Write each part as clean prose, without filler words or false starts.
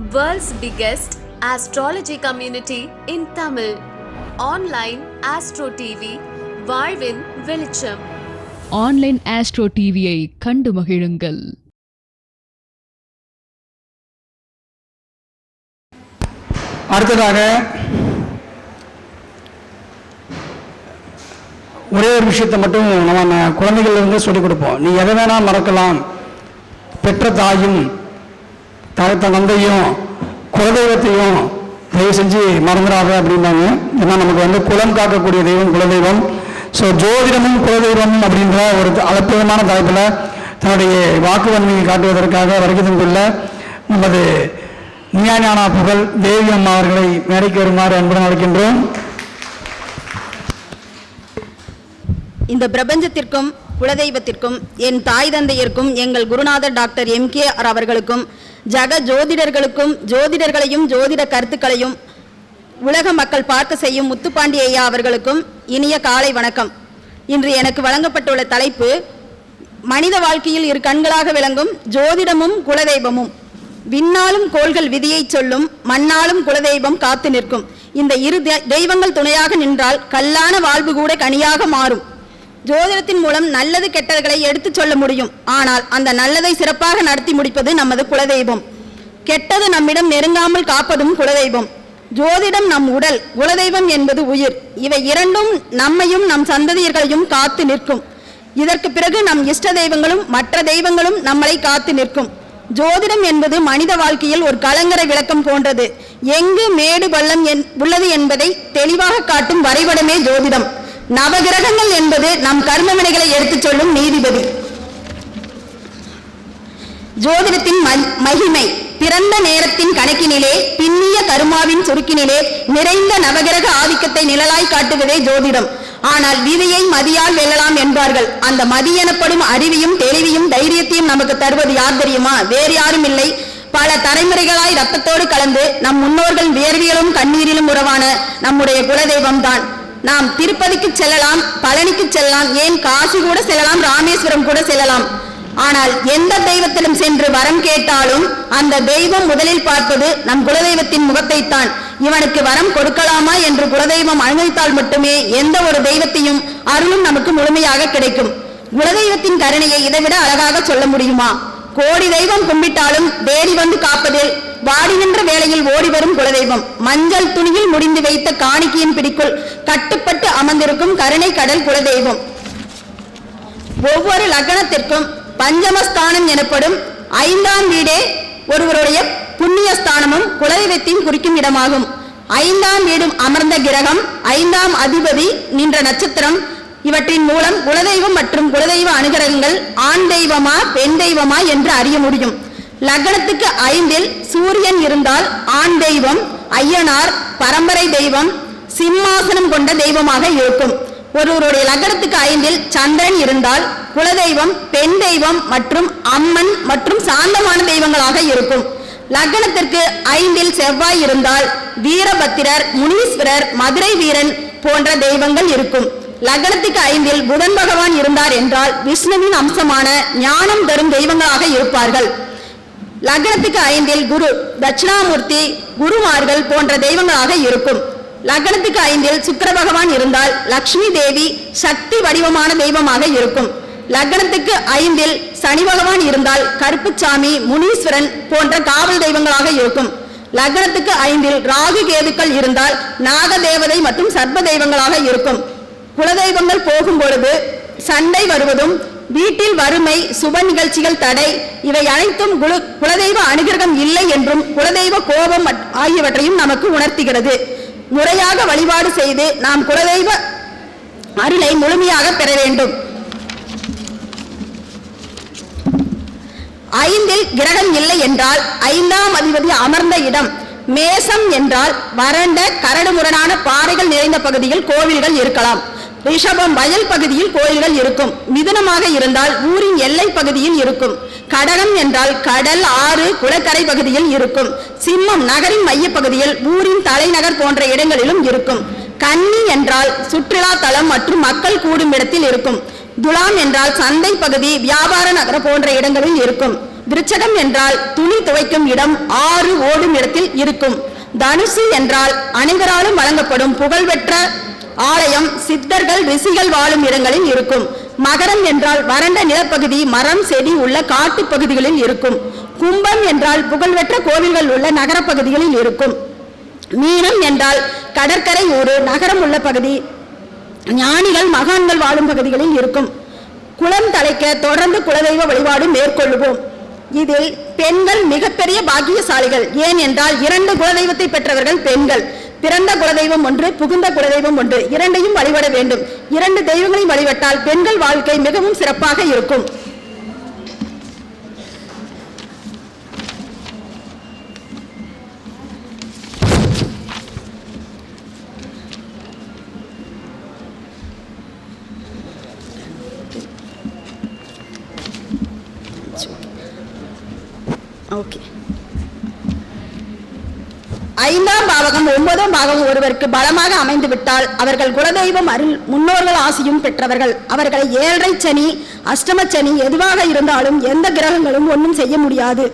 World's biggest astrology community in Tamil. Online Astro TV, வாழ்வின் வெளிச்சம். Online astro டிவியை கண்டு மகிழுங்கள். அடுத்ததாக ஒரே ஒரு விஷயத்தை மட்டும் நம்ம குழந்தைகளிலிருந்து சொல்லிக் கொடுப்போம். நீ எதை வேணா மறக்கலாம், பெற்ற தாயும் தந்தையும் குலதெய்வத்தையும் தயவு செஞ்சு மறந்துடாத அப்படின்னாங்க. ஏன்னா நமக்கு குலம் காக்கக்கூடிய தெய்வம் குலதெய்வம். ஸோ ஜோதிடமும் குலதெய்வம் அப்படின்ற ஒரு அற்புதமான தலைப்பில் தன்னுடைய வாக்குவன்மையை காட்டுவதற்காக வருகை தந்துள்ள நமது ஞான புகழ் தேவி அம்மா அவர்களை மேடைக்கு வருமாறு அன்புடன் அழைக்கின்றோம். இந்த பிரபஞ்சத்திற்கும் குலதெய்வத்திற்கும் என் தாய் தந்தையருக்கும் எங்கள் குருநாதர் டாக்டர் MKR அவர்களுக்கும் ஜக ஜோதிடர்களுக்கும் ஜோதிடர்களையும் ஜோதிட கருத்துக்களையும் உலக மக்கள் பார்க்க செய்யும் முத்துப்பாண்டி ஐயா அவர்களுக்கும் இனிய காலை வணக்கம். இன்று எனக்கு வழங்கப்பட்டுள்ள தலைப்பு மனித வாழ்க்கையில் இரு கண்களாக விளங்கும் ஜோதிடமும் குலதெய்வமும். விண்ணாலும் கோள்கள் விதியை சொல்லும், மண்ணாலும் குலதெய்வம் காத்து நிற்கும். இந்த இரு தெய்வங்கள் துணையாக நின்றால் கல்லான வாழ்வு கூட கனியாக மாறும். ஜோதிடத்தின் மூலம் நல்லது கெட்டதுகளை எடுத்து சொல்ல முடியும். ஆனால் அந்த நல்லதை சிறப்பாக நடத்தி முடிப்பது நமது குலதெய்வம். கெட்டது நம்மிடம் நெருங்காமல் காப்பதும் குலதெய்வம். ஜோதிடம் நம் உடல், குலதெய்வம் என்பது உயிர். இவை இரண்டும் நம்மையும் நம் சந்ததியர்களையும் காத்து நிற்கும். இதற்கு பிறகு நம் இஷ்ட தெய்வங்களும் மற்ற தெய்வங்களும் நம்மளை காத்து நிற்கும். ஜோதிடம் என்பது மனித வாழ்க்கையில் ஒரு கலங்கரை விளக்கம் போன்றது. எங்கு மேடு பள்ளம் உள்ளது என்பதை தெளிவாக காட்டும் வரைபடமே ஜோதிடம். நவகிரகங்கள் என்பது நம் கர்ம வினைகளை எடுத்துச் சொல்லும் நீதிபதி. ஜோதிடத்தின் மகிமை பிறந்த நேரத்தின் கணக்கினிலே, பின்னிய கருமாவின் சுருக்கினிலே நிறைந்த நவகிரக ஆதிக்கத்தை நிழலாய் காட்டுவதே ஜோதிடம். ஆனால் விதியை மதியால் வெல்லலாம் என்பார்கள். அந்த மதி எனப்படும் அறிவையும் தெளிவையும் தைரியத்தையும் நமக்கு தருவது யார் தெரியுமா? வேறு யாரும் இல்லை, பல தலைமுறைகளாய் ரத்தத்தோடு கலந்து நம் முன்னோர்கள் வேர்வியலும் கண்ணீரிலும் உறவான நம்முடைய குலதெய்வம் தான். நாம் திருப்பதிக்கு செல்லலாம், பழனிக்கு செல்லலாம், ஏன் காசி கூட செல்லலாம், ராமேஸ்வரம் கூட செல்லலாம். ஆனால் எந்த தெய்வத்திலும் சென்று வரம் கேட்டாலும் அந்த தெய்வம் முதலில் பார்ப்பது நம் குலதெய்வத்தின் முகத்தைத்தான். இவனுக்கு வரம் கொடுக்கலாமா என்று குலதெய்வம் அனுமதித்தால் மட்டுமே எந்த ஒரு தெய்வத்தையும் அருளும் நமக்கு முழுமையாக கிடைக்கும். குலதெய்வத்தின் கருணையை இதைவிட அழகாக சொல்ல முடியுமா? கோடி தெய்வம் கும்பிட்டாலும் தேடி வந்து காப்பதில் வாடி நின்ற வேளையில் ஓடி வரும் குலதெய்வம். மஞ்சள் துணியில் முடிந்து வைத்த காணிக்கையின் பிடிக்குள் கட்டுப்பட்டு அமர்ந்திருக்கும் கருணை கடல் குலதெய்வம். ஒவ்வொரு லக்னத்திற்கும் பஞ்சமஸ்தானம் எனப்படும் 5ஆம் வீடே ஒருவருடைய புண்ணியஸ்தானமும் குலதெய்வத்தையும் குறிக்கும் இடமாகும். 5ஆம் வீடும் அமர்ந்த கிரகம், 5ஆம் அதிபதி நின்ற நட்சத்திரம், இவற்றின் மூலம் குலதெய்வம் மற்றும் குலதெய்வ அனுகிரகங்கள் ஆண் தெய்வமா பெண் தெய்வமா என்று அறிய முடியும். லக்னத்துக்கு 5இல் சூரியன் இருந்தால் ஆண் தெய்வம், ஐயனார், பரம்பரை தெய்வம், சிம்மாசனம் கொண்ட தெய்வமாக இருக்கும். ஒருவருடைய லக்னத்துக்கு 5இல் சந்திரன் இருந்தால் குலதெய்வம் பெண் தெய்வம் மற்றும் அம்மன் மற்றும் சாந்தமான தெய்வங்களாக இருக்கும். லக்னத்திற்கு 5இல் செவ்வாய் இருந்தால் வீரபத்திரர், முனீஸ்வரர், மதுரை வீரன் போன்ற தெய்வங்கள் இருக்கும். லக்னத்துக்கு 5இல் புதன் பகவான் இருந்தார் என்றால் விஷ்ணுவின் அம்சமான ஞானம் தரும் தெய்வங்களாக இருப்பார்கள். லக்னத்துக்கு 5இல் குரு, தட்சிணாமூர்த்தி, குருமார்கள் போன்ற தெய்வங்களாக இருக்கும். லக்னத்துக்கு 5இல் சுக்கிர பகவான் இருந்தால் லக்ஷ்மி தேவி சக்தி வடிவமான தெய்வமாக இருக்கும். லக்னத்துக்கு 5இல் சனி பகவான் இருந்தால் கருப்புச்சாமி, முனீஸ்வரன் போன்ற காவல் தெய்வங்களாக இருக்கும். லக்னத்துக்கு 5இல் ராகு கேதுக்கள் இருந்தால் நாக தேவதை மற்றும் சர்ப்ப தெய்வங்களாக இருக்கும். குலதெய்வங்கள் போகும் பொழுது சண்டை வருவதும், வீட்டில் வறுமை, சுப நிகழ்ச்சிகள் தடை, இவை அனைத்தும் குலதெய்வ அனுகிரகம் இல்லை என்றும் குலதெய்வ கோபம் ஆகியவற்றையும் நமக்கு உணர்த்துகிறது. முறையாக வழிபாடு செய்து நாம் குலதெய்வ அருளை முழுமையாக பெற வேண்டும். 5இல் கிரகம் இல்லை என்றால் 5ஆம் அதிபதி அமர்ந்த இடம். மேசம் என்றால் வறண்ட கரடுமுரடான பாறைகள் நிறைந்த பகுதியில் கோவில்கள் இருக்கலாம். ரிஷபம் வயல் பகுதியில் கோயில்கள் இருக்கும். மிதுனமாக இருந்தால் ஊரின் எல்லை பகுதியில் இருக்கும். கடகம் என்றால் கடல், ஆறு, குளக்கரை பகுதியில் இருக்கும். சிம்மம் நகரின் மைய பகுதியில், ஊரின் தலைநகர் போன்ற இடங்களிலும் இருக்கும். கன்னி என்றால் சுற்றுலா தலம் மற்றும் மக்கள் கூடும் இடத்தில் இருக்கும். துலாம் என்றால் சந்தை பகுதி, வியாபார நகர போன்ற இடங்களில் இருக்கும். விருச்சகம் என்றால் துணி துவைக்கும் இடம், ஆறு ஓடும் இடத்தில் இருக்கும். தனுசு என்றால் அனைவராலும் வழங்கப்படும் புகழ்பெற்ற ஆலயம், சித்தர்கள் ரிஷிகள் வாழும் இடங்களில் இருக்கும். மகரம் என்றால் வறண்ட நிலப்பகுதி, மரம் செடி உள்ள காட்டு பகுதிகளில் இருக்கும். கும்பம் என்றால் புகழ்பெற்ற கோவில்கள் உள்ள நகரப்பகுதிகளில் இருக்கும். மீனம் என்றால் கடற்கரை ஊரு, நகரம் உள்ள பகுதி, ஞானிகள் மகான்கள் வாழும் பகுதிகளில் இருக்கும். குளம் தலைக்க தொடர்ந்து குலதெய்வ வழிபாடு மேற்கொள்ளுவோம். இதில் பெண்கள் மிகப்பெரிய பாக்கியசாலிகள். ஏன் என்றால் 2 குலதெய்வத்தை பெற்றவர்கள் பெண்கள். பிறந்த குலதெய்வம் ஒன்று, புகுந்த குலதெய்வம் ஒன்று, இரண்டையும் வழிபட வேண்டும். 2 தெய்வங்களையும் வழிபட்டால் பெண்கள் வாழ்க்கை மிகவும் சிறப்பாக இருக்கும். ஓகே. 5ஆம் பாவகம் 9ஆம் பாவகம் ஒருவருக்கு பலமாக அமைந்து விட்டால் அவர்கள் குலதெய்வம் அருள், முன்னோர்கள் ஆசியும் பெற்றவர்கள். அவர்களை 7.5 சனி, அஷ்டம சனி எதுவாக இருந்தாலும் எந்த கிரகங்களும் ஒன்றும் செய்ய முடியாது.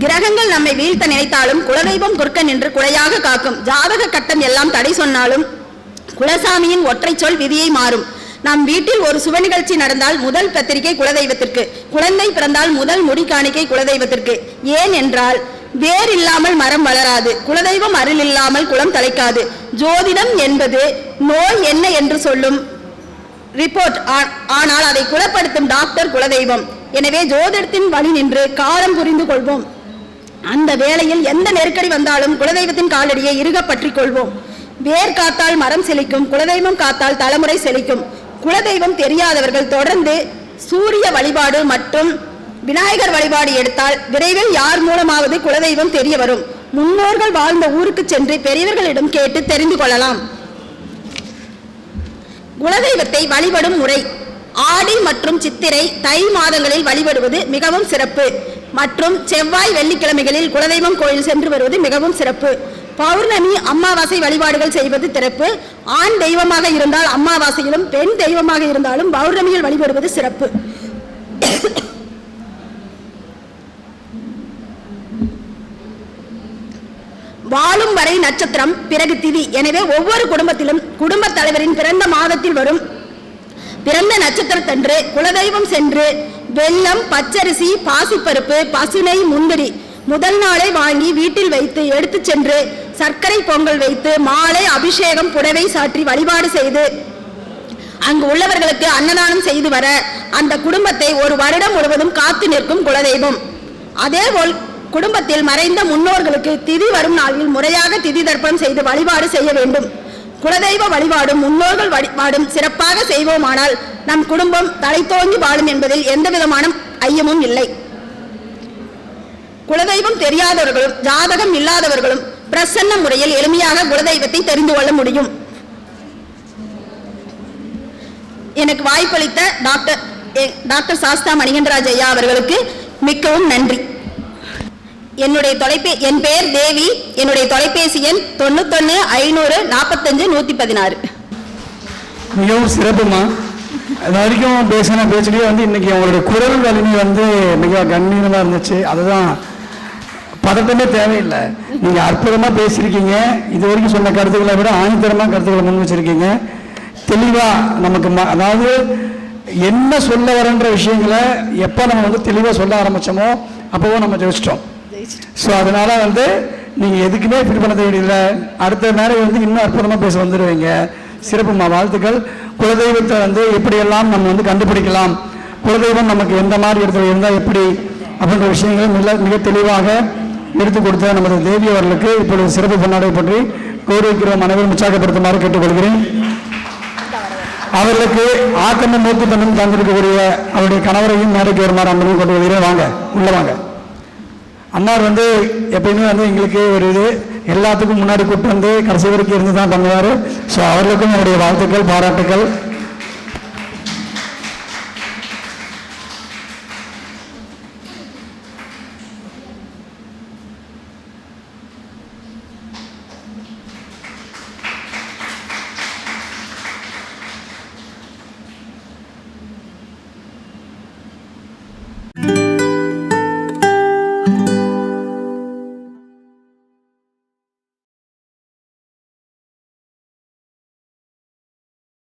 கிரகங்கள் நம்மை வீழ்த்த நினைத்தாலும் குலதெய்வம் குறுக்க நின்று குலையாக காக்கும். ஜாதக கட்டம் எல்லாம் தடை சொன்னாலும் குலசாமியின் ஒற்றை சொல் விதியை மாறும். நம் வீட்டில் ஒரு சுப நிகழ்ச்சி நடந்தால் முதல் பத்திரிகை குலதெய்வத்திற்கு, குழந்தை பிறந்தால் முதல் முடி காணிக்கை குலதெய்வத்திற்கு. ஏன் என்றால் வேர் இல்லாமல் மரம் வளராது, குலதெய்வம் அருள் இல்லாமல் குலம் தலைக்காது. ஜோதிடம் என்பது நோய் என்ன என்று சொல்லும் ரிப்போர்ட், ஆனால் அதை குணப்படுத்தும் டாக்டர் குலதெய்வம். எனவே ஜோதிடத்தின் வழி நின்று காலம் புரிந்து கொள்வோம். அந்த வேளையில் எந்த நெருக்கடி வந்தாலும் குலதெய்வத்தின் காலடியை இறுக பற்றி கொள்வோம். வேர் காத்தால் மரம் செழிக்கும், குலதெய்வம் காத்தால் தலைமுறை செழிக்கும். குலதெய்வம் தெரியாதவர்கள் தொடர்ந்து சூரிய வழிபாடு மற்றும் விநாயகர் வழிபாடு எடுத்தால் விரைவில் யார் மூலமாவது குலதெய்வம் தெரிய வரும். முன்னோர்கள் வாழ்ந்த ஊருக்கு சென்று பெரியவர்களிடம் கேட்டு தெரிந்து கொள்ளலாம். குலதெய்வத்தை வழிபடும் முறை: ஆடி மற்றும் சித்திரை, தை மாதங்களில் வழிபடுவது மிகவும் சிறப்பு. மற்றும் செவ்வாய், வெள்ளிக்கிழமைகளில் குலதெய்வம் கோயில் சென்று வருவது மிகவும் சிறப்பு. பௌர்ணமி, அமாவாசை வழிபாடுகள் செய்வது சிறப்பு. ஆண் தெய்வமாக இருந்தால் அமாவாசையிலும், பெண் தெய்வமாக இருந்தாலும் பௌர்ணமியில் வழிபடுவது சிறப்பு. வாழும் வரை நட்சத்திரம், பிறகு திதி. எனவே ஒவ்வொரு குடும்பத்திலும் குடும்ப தலைவரின் பிறந்த மாதத்தில் வரும் பிறந்த நட்சத்திரத்தன்று குலதெய்வம் சென்று வெல்லம், பச்சரிசி, பாசிப்பருப்பு, பசுனை, முந்திரி முதல் நாளை வாங்கி வீட்டில் வைத்து எடுத்து சென்று சர்க்கரை பொங்கல் வைத்து மாலை அபிஷேகம், புடவை சாற்றி வழிபாடு செய்து அங்கு உள்ளவர்களுக்கு அன்னதானம் செய்து வர அந்த குடும்பத்தை ஒரு வருடம் முழுவதும் காத்து நிற்கும் குலதெய்வம். அதேபோல் குடும்பத்தில் மறைந்த முன்னோர்களுக்கு திதி வரும் நாளில் முறையாக திதி தர்ப்பணம் செய்து வழிபாடு செய்ய வேண்டும். குலதெய்வ வழிபாடும் முன்னோர்கள் வழிபாடும் சிறப்பாக செய்வோமானால் நம் குடும்பம் தலைத்தோங்கி வாழும் என்பதில் எந்த விதமான ஐயமும் இல்லை. குலதெய்வம் தெரியாதவர்களும் ஜாதகம் இல்லாதவர்களும் பிரசன்ன முறையில் எளிமையாக குலதெய்வத்தை தெரிந்து கொள்ள முடியும். எனக்கு வாய்ப்பளித்த டாக்டர் சாஸ்தா மணிகண்டராஜ் ஐயா அவர்களுக்கு மிகவும் நன்றி. என் பெயர் தேவி. என்னுடைய தொலைபேசி எண் 91 500 45 116. மிகவும் சிறப்புமா. அது வரைக்கும் பேசின பேச்சுலேயே இன்னைக்கு அவங்களோட குரல் வலிமை மிக கண்ணீரமாக இருந்துச்சு. அதுதான், பதட்டமே தேவையில்லை. நீங்கள் அற்புதமாக பேசியிருக்கீங்க. இது வரைக்கும் சொன்ன கருத்துக்களை விட ஆணித்தரமாக கருத்துக்களை முன் வச்சிருக்கீங்க. தெளிவாக நமக்கு அதாவது என்ன சொல்ல வரன்ற விஷயங்களை எப்போ நம்ம தெளிவாக சொல்ல ஆரம்பித்தோமோ அப்போவும் நம்ம ஜெயிச்சிட்டோம். ஸோ அதனால் நீங்கள் எதுக்குமே ஃபீல் பண்ண தேவையில்லை. அடுத்த நேரம் இன்னும் அற்புதமாக பேச வந்துடுவீங்க. சிறப்புமா, வாழ்த்துக்கள். குலதெய்வத்தை எப்படியெல்லாம் நம்ம கண்டுபிடிக்கலாம், குலதெய்வம் நமக்கு எந்த மாதிரி இடத்துல இருந்தால் எப்படி அப்படின்ற விஷயங்களை மிக தெளிவாக எடுத்து கொடுத்த நமது தேவி அவர்களுக்கு இப்பொழுது சிறப்பு பொன்னாடை பற்றி கௌரவிக்கிறோம். அனைவரும் உற்சாகப்படுத்துமாறு கேட்டுக்கொள்கிறேன். அவர்களுக்கு ஆக்கமும் மூத்து தன்னும் தந்திருக்கக்கூடிய அவருடைய கணவரையும் மேடைக்கு வருமாறு அன்பையும் கொண்டு வருகிறேன். வாங்க, உள்ள வாங்க. அன்னார் எப்பயுமே எங்களுக்கு ஒரு இது எல்லாத்துக்கும் முன்னாடி கூப்பிட்டு கடைசி வரைக்கும் இருந்து தான் பண்ணுவார். ஸோ அவர்களுக்கும் என்னுடைய வாழ்த்துக்கள், பாராட்டுக்கள்.